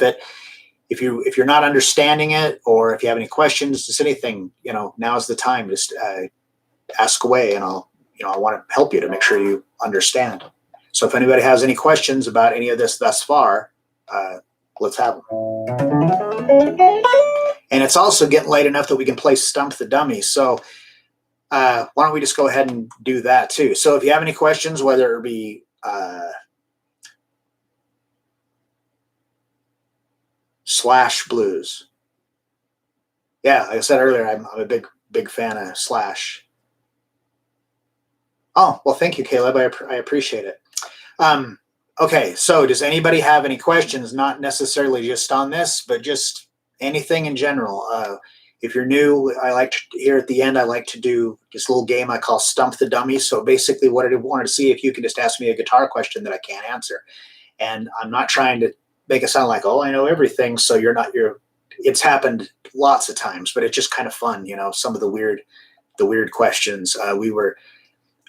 A: if you're not understanding it, or if you have any questions, just anything, now's the time. Just ask away, and I want to help you to make sure you understand. So if anybody has any questions about any of this thus far, let's have them. And it's also getting late enough that we can play Stump the Dummy. So why don't we just go ahead and do that too? So if you have any questions, whether it be Slash blues. Yeah, like I said earlier, I'm a big fan of Slash. Oh, well, thank you, Caleb. I appreciate it. Okay, so does anybody have any questions? Not necessarily just on this, but just anything in general. If you're new, here at the end, I like to do this little game I call Stump the Dummy. So basically what I wanted to see if you can just ask me a guitar question that I can't answer. And I'm not trying to make it sound like, oh, I know everything. So it's happened lots of times, but it's just kind of fun, you know, some of the weird questions.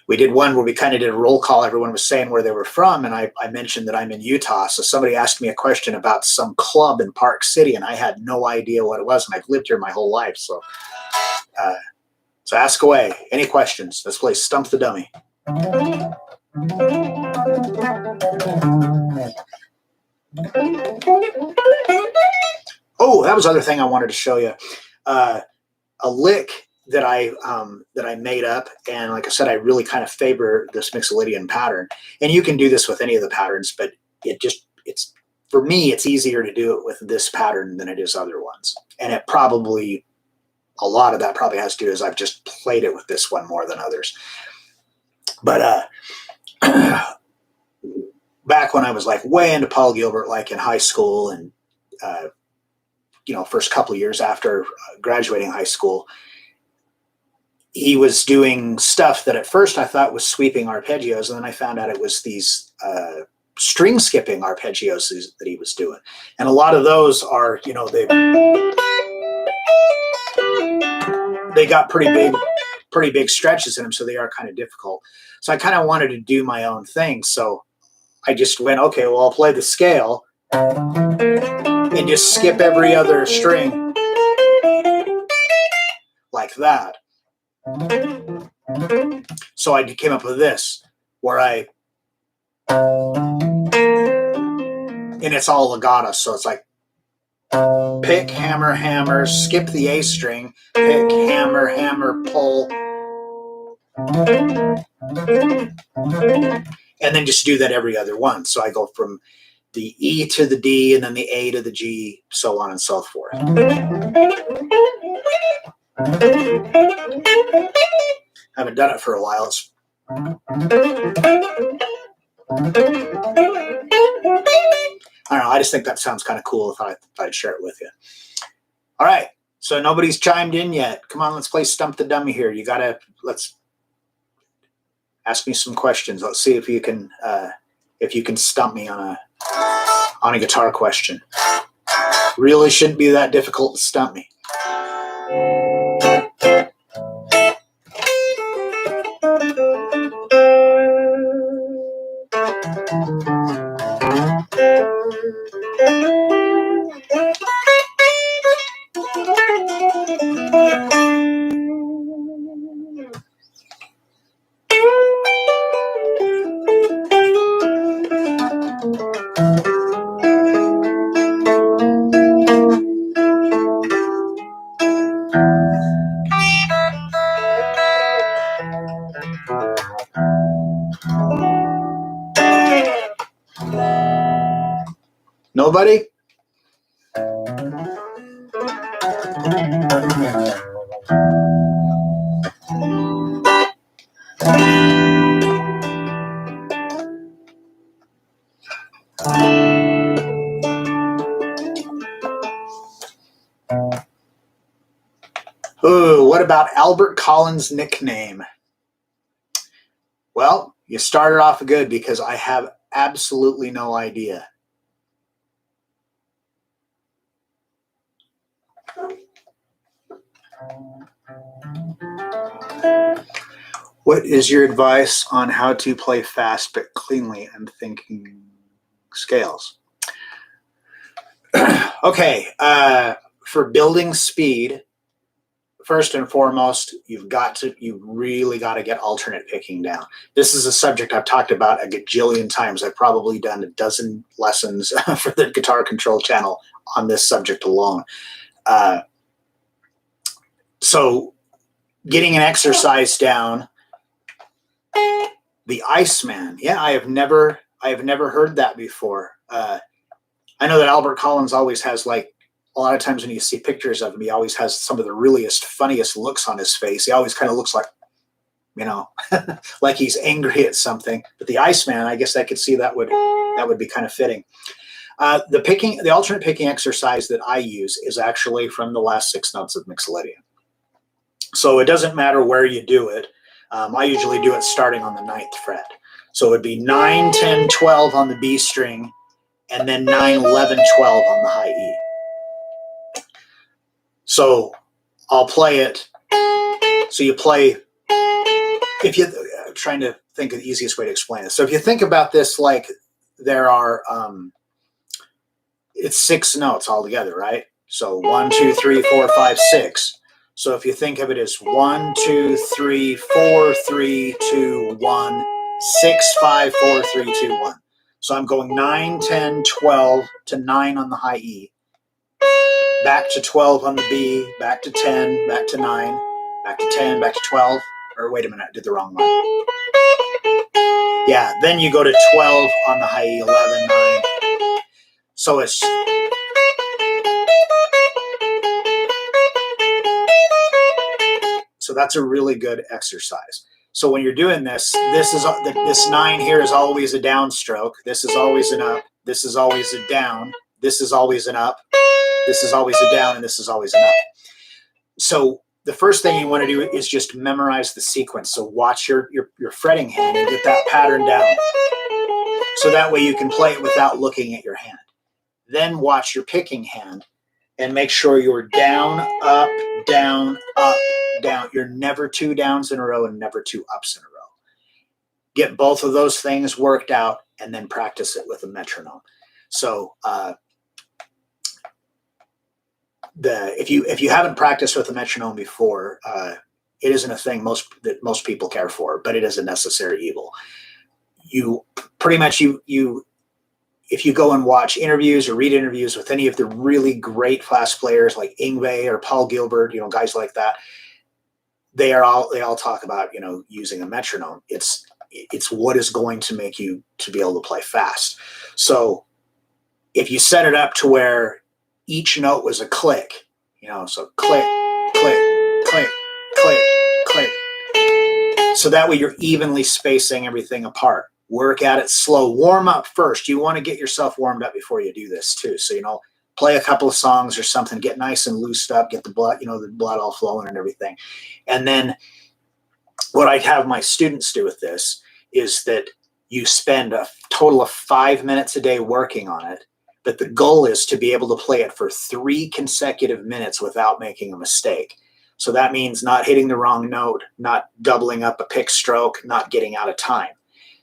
A: We did one where we kind of did a roll call. Everyone was saying where they were from, and I mentioned that I'm in Utah. So somebody asked me a question about some club in Park City, and I had no idea what it was, and I've lived here my whole life. So ask away. Any questions? Let's play Stump the Dummy. Oh, that was the other thing I wanted to show you. A lick that I made up, and like I said, I really kind of favor this Mixolydian pattern. And you can do this with any of the patterns, but it's for me, it's easier to do it with this pattern than it is other ones. And it probably, a lot of that probably has to do is I've just played it with this one more than others. But back when I was like way into Paul Gilbert, like in high school, and you know, first couple of years after graduating high school, he was doing stuff that at first I thought was sweeping arpeggios, and then I found out it was these string skipping arpeggios that he was doing. And a lot of those are, you know, they got pretty big stretches in them, so they are kind of difficult. So I kind of wanted to do my own thing. So I just went, okay, well, I'll play the scale and just skip every other string like that. So I came up with this, where and it's all legato, so it's like pick, hammer, hammer, skip the A string, pick, hammer, hammer, pull, and then just do that every other one. So I go from the E to the D, and then the A to the G, so on and so forth. I haven't done it for a while. I don't know. I just think that sounds kind of cool. I thought I'd share it with you. All right. So nobody's chimed in yet. Come on, let's play Stump the Dummy here. Let's ask me some questions. Let's see if you can stump me on a guitar question. Really shouldn't be that difficult to stump me. Nobody? Ooh, what about Albert Collins' nickname? Well, you started off good, because I have absolutely no idea. What is your advice on how to play fast but cleanly? I'm thinking scales. Okay, for building speed, first and foremost, you really got to get alternate picking down. This is a subject I've talked about a gajillion times. I've probably done a dozen lessons for the Guitar Control channel on this subject alone. So getting an exercise down, the Iceman. Yeah, I have never heard that before. I know that Albert Collins always has, like, a lot of times when you see pictures of him, he always has some of the funniest looks on his face. He always kind of looks like, you know, like he's angry at something. But the Iceman, I guess I could see that would be kind of fitting. The alternate picking exercise that I use is actually from the last 6 notes of Mixolydian. So it doesn't matter where you do it. I usually do it starting on the 9th fret. So it would be 9, 10, 12 on the B string, and then 9, 11, 12 on the high E. So I'll play it. So you play, if you, I'm trying to think of the easiest way to explain it. So if you think about this, like there are, it's 6 notes altogether, right? So 1, 2, 3, 4, 5, 6. So if you think of it as 1, 2, 3, 4, 3, 2, 1, 6, 5, 4, 3, 2, 1. So I'm going 9, 10, 12 to 9 on the high E, back to 12 on the B, back to 10, back to 9, back to 10, back to 12. Or wait a minute, I did the wrong one. Yeah, then you go to 12 on the high E, 11, 9. So it's, so that's a really good exercise. So when you're doing this, this 9 here is always a downstroke. This is always an up. This is always a down. This is always an up. This is always a down, and this is always an up. So the first thing you want to do is just memorize the sequence. So watch your fretting hand and get that pattern down. So that way you can play it without looking at your hand. Then watch your picking hand and make sure you're down, up, down, up, down. You're never 2 downs in a row and never 2 ups in a row. Get both of those things worked out and then practice it with a metronome. So if you haven't practiced with a metronome before, it isn't a thing that most people care for, but it is a necessary evil. You pretty much if you go and watch interviews or read interviews with any of the really great class players like Yngwie or Paul Gilbert, guys like that, they all talk about, using a metronome. It's what is going to make you to be able to play fast. So if you set it up to where each note was a click, so click, click, click, click, click. So that way you're evenly spacing everything apart. Work at it slow. Warm up first. You want to get yourself warmed up before you do this too. So, play a couple of songs or something, get nice and loosed up, get the blood, the blood all flowing and everything. And then what I have my students do with this is that you spend a total of 5 minutes a day working on it. But the goal is to be able to play it for 3 consecutive minutes without making a mistake. So that means not hitting the wrong note, not doubling up a pick stroke, not getting out of time.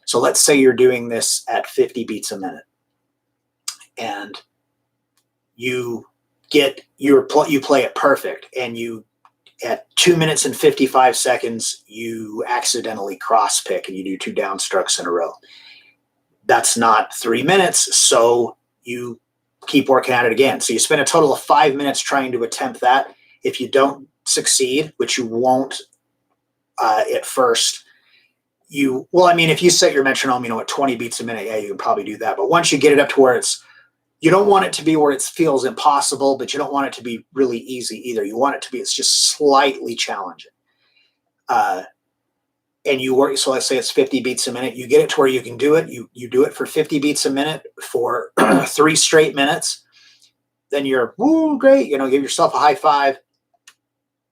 A: So let's say you're doing this at 50 beats a minute, and you play it perfect, and at 2 minutes and 55 seconds, you accidentally cross pick and you do 2 downstrokes in a row. That's not 3 minutes, so you keep working at it again. So you spend a total of 5 minutes trying to attempt that. If you don't succeed, which you won't at first, if you set your metronome, at 20 beats a minute, yeah, you can probably do that. But once you get it up to where you don't want it to be where it feels impossible, but you don't want it to be really easy either. You want it to be, it's just slightly challenging. And you work, so let's say it's 50 beats a minute. You get it to where you can do it. You do it for 50 beats a minute for 3 straight minutes. Then you're, woo, great. Give yourself a high five.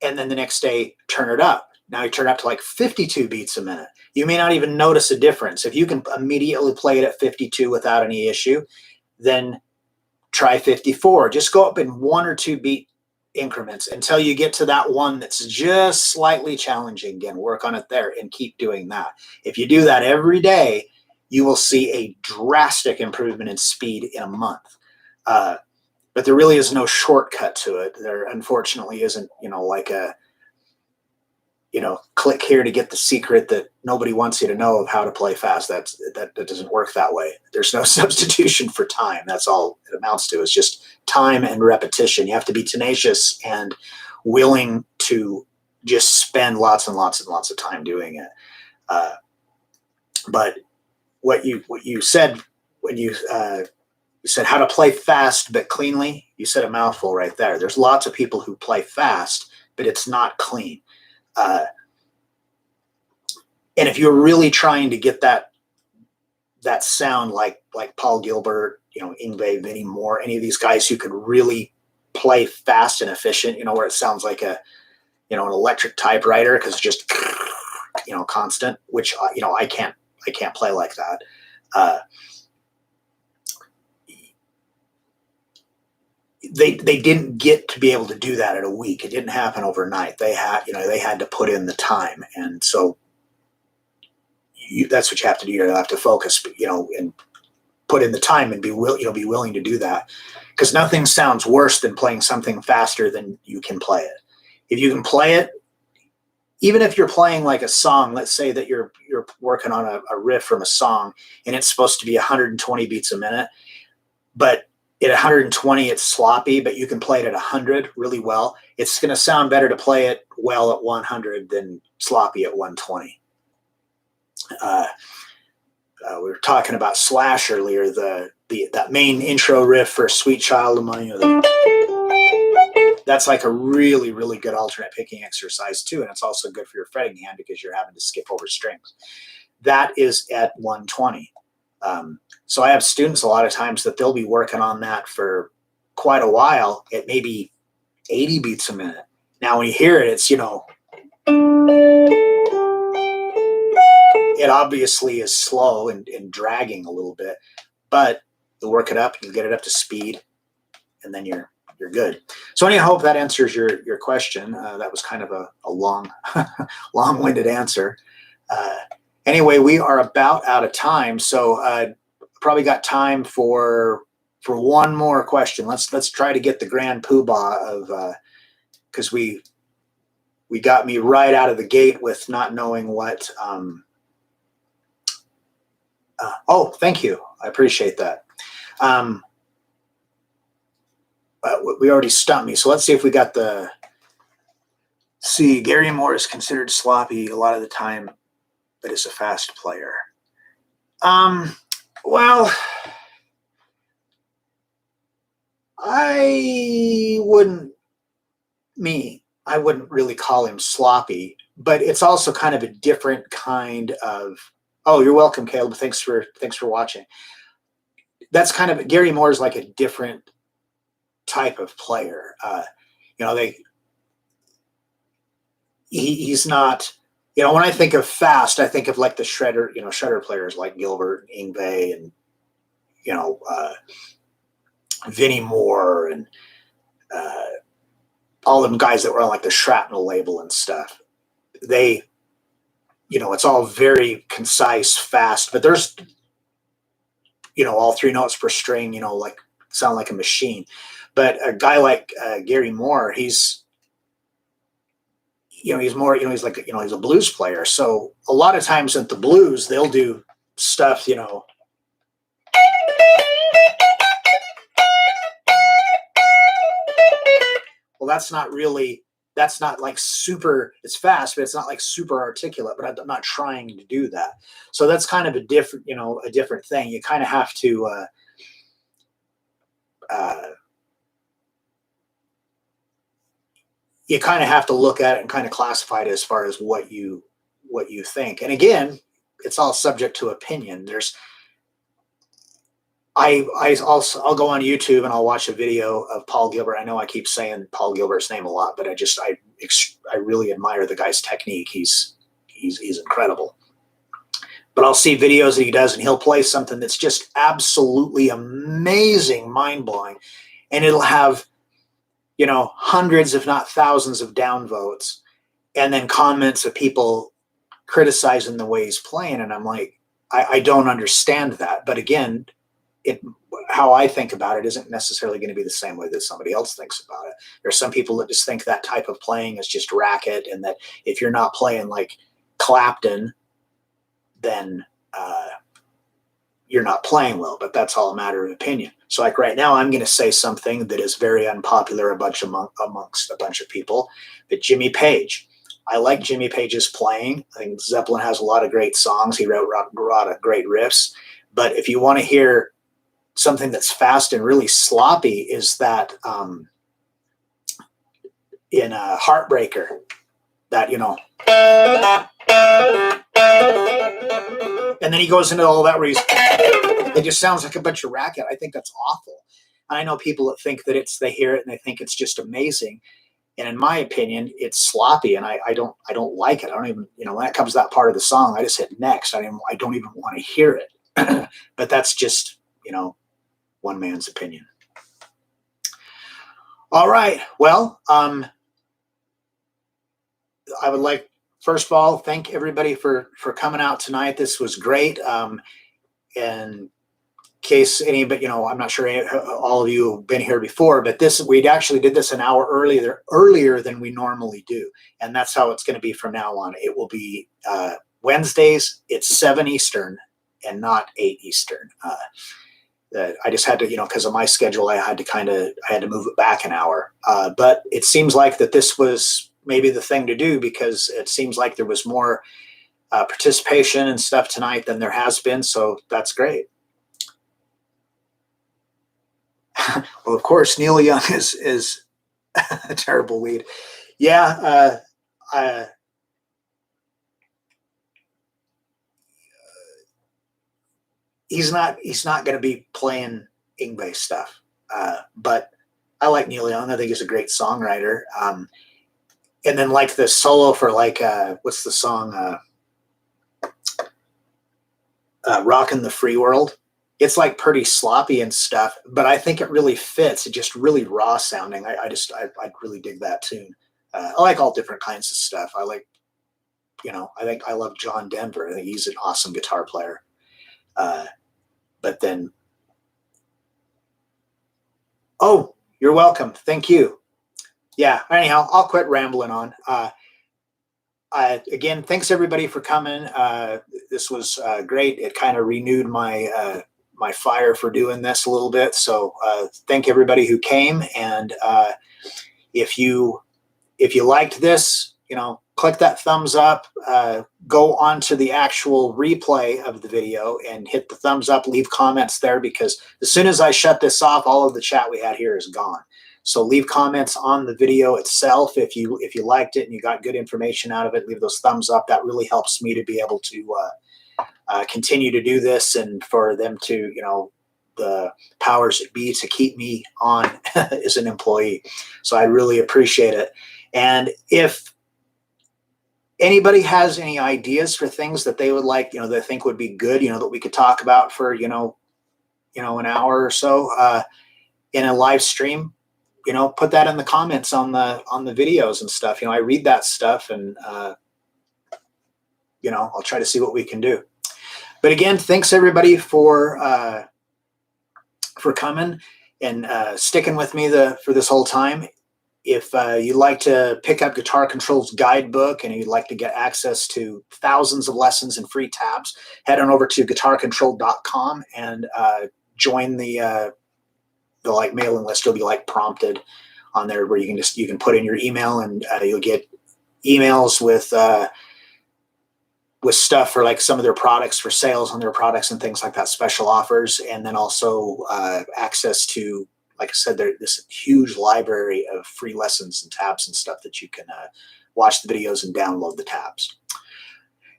A: And then the next day, turn it up. Now you turn it up to like 52 beats a minute. You may not even notice a difference. If you can immediately play it at 52 without any issue, then try 54. Just go up in 1 or 2 beat increments until you get to that one that's just slightly challenging. Again, work on it there and keep doing that. If you do that every day, you will see a drastic improvement in speed in a month. But there really is no shortcut to it. There unfortunately isn't, like a, click here to get the secret that nobody wants you to know of how to play fast. That doesn't work that way. There's no substitution for time. That's all it amounts to. It's just time and repetition. You have to be tenacious and willing to just spend lots and lots and lots of time doing it. But what you said when you said how to play fast but cleanly, you said a mouthful right there. There's lots of people who play fast, but it's not clean. And if you're really trying to get that sound like Paul Gilbert, Yngwie, Vinnie Moore, any of these guys who could really play fast and efficient, where it sounds like an electric typewriter because it's just, constant, which, I can't play like that. they didn't get to be able to do that in a week. It didn't happen overnight. They had to put in the time, and so that's what you have to do. You have to focus, and put in the time and be willing to do that, because nothing sounds worse than playing something faster than you can play it. If you can play it, even if you're playing like a song, let's say that you're working on a riff from a song and it's supposed to be 120 beats a minute, but at 120 it's sloppy, but you can play it at 100 really well. It's going to sound better to play it well at 100 than sloppy at 120. We were talking about Slash earlier, that main intro riff for Sweet Child of Mine. That's like a really, really good alternate picking exercise too, and it's also good for your fretting hand because you're having to skip over strings. That is at 120. So I have students a lot of times that they'll be working on that for quite a while at maybe 80 beats a minute. Now when you hear it, it's, it obviously is slow and dragging a little bit, but you'll work it up, you'll get it up to speed, and then you're good. So anyhow, I hope that answers your question. That was kind of a long, long-winded answer. Anyway, we are about out of time, so probably got time for one more question. Let's try to get the grand poobah of, because we got me right out of the gate with not knowing what. Oh, thank you. I appreciate that. We already stumped me, so let's see if we got the. See, Gary Moore is considered sloppy a lot of the time, but is a fast player. Well, I wouldn't really call him sloppy, but it's also kind of a different kind of. Oh, you're welcome, Caleb. Thanks for watching. That's kind of, Gary Moore is like a different type of player. He's not. When I think of fast, I think of like the shredder players like Gilbert, Yngwie, and Vinnie Moore, and all them guys that were on like the Shrapnel label and stuff. They, it's all very concise, fast, but there's, all 3 notes per string, like sound like a machine. But a guy like Gary Moore, he's more, he's like, he's a blues player. So a lot of times at the blues, they'll do stuff, well, that's not like super, it's fast, but it's not like super articulate, but I'm not trying to do that. So that's kind of a different thing. You kind of have to, look at it and kind of classify it as far as what you think. And again, it's all subject to opinion. I'll go on YouTube and I'll watch a video of Paul Gilbert. I know I keep saying Paul Gilbert's name a lot, but I really admire the guy's technique. He's incredible. But I'll see videos that he does, and he'll play something that's just absolutely amazing, mind-blowing, and it'll have, hundreds, if not thousands, of downvotes, and then comments of people criticizing the way he's playing, and I'm like, I don't understand that. But again, how I think about it isn't necessarily going to be the same way that somebody else thinks about it. There's some people that just think that type of playing is just racket, and that if you're not playing like Clapton, then you're not playing well. But that's all a matter of opinion. So like right now, I'm going to say something that is very unpopular amongst a bunch of people, but Jimmy Page. I like Jimmy Page's playing. I think Zeppelin has a lot of great songs. He wrote a lot of great riffs. But if you want to hear something that's fast and really sloppy, is that in a Heartbreaker, that, and then he goes into all that where it just sounds like a bunch of racket. I think that's awful. And I know people that think that they hear it and they think it's just amazing. And in my opinion, it's sloppy, and I don't like it. I don't even, when it comes to that part of the song, I just hit next. I don't even want to hear it. But that's just, one man's opinion. All right. Well, I would like, first of all, thank everybody for coming out tonight. This was great. In case anybody, I'm not sure all of you have been here before, but we actually did this an hour earlier than we normally do, and that's how it's going to be from now on. It will be Wednesdays. It's 7 Eastern and not 8 Eastern. I just had to, because of my schedule, I had to move it back an hour. But it seems like that this was maybe the thing to do, because it seems like there was more participation and stuff tonight than there has been. So that's great. Well, of course, Neil Young is a terrible lead. Yeah. He's not going to be playing Yngwie stuff. But I like Neil Young. I think he's a great songwriter. And then like the solo for what's the song? Rockin' the Free World. It's like pretty sloppy and stuff, but I think it really fits. It just really raw sounding. I really dig that tune. I like all different kinds of stuff. I like, I think I love John Denver. I think he's an awesome guitar player. But then, oh, you're welcome. Thank you. Yeah. Anyhow, I'll quit rambling on. Again, thanks everybody for coming. This was great. It kind of renewed my my fire for doing this a little bit. So thank everybody who came. And if you liked this, click that thumbs up. Go on to the actual replay of the video and hit the thumbs up. Leave comments there, because as soon as I shut this off, all of the chat we had here is gone. So leave comments on the video itself if you liked it and you got good information out of it. Leave those thumbs up. That really helps me to be able to continue to do this, and for them to, the powers that be, to keep me on as an employee. So I really appreciate it. And if anybody has any ideas for things that they would like, they think would be good, that we could talk about for, an hour or so in a live stream, put that in the comments on the videos and stuff. I read that stuff, and I'll try to see what we can do. But again, thanks everybody for coming and sticking with me for this whole time. If you'd like to pick up Guitar Control's guidebook and you'd like to get access to thousands of lessons and free tabs, head on over to guitarcontrol.com and join the mailing list. You'll be prompted on there where you can put in your email, and you'll get emails with stuff for some of their products, for sales on their products and things like that, special offers, and then also access to, like I said, there's this huge library of free lessons and tabs and stuff that you can watch the videos and download the tabs.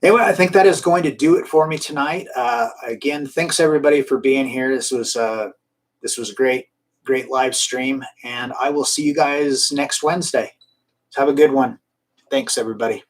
A: Anyway, I think that is going to do it for me tonight. Again, thanks everybody for being here. This was a great live stream, and I will see you guys next Wednesday. Have a good one. Thanks everybody.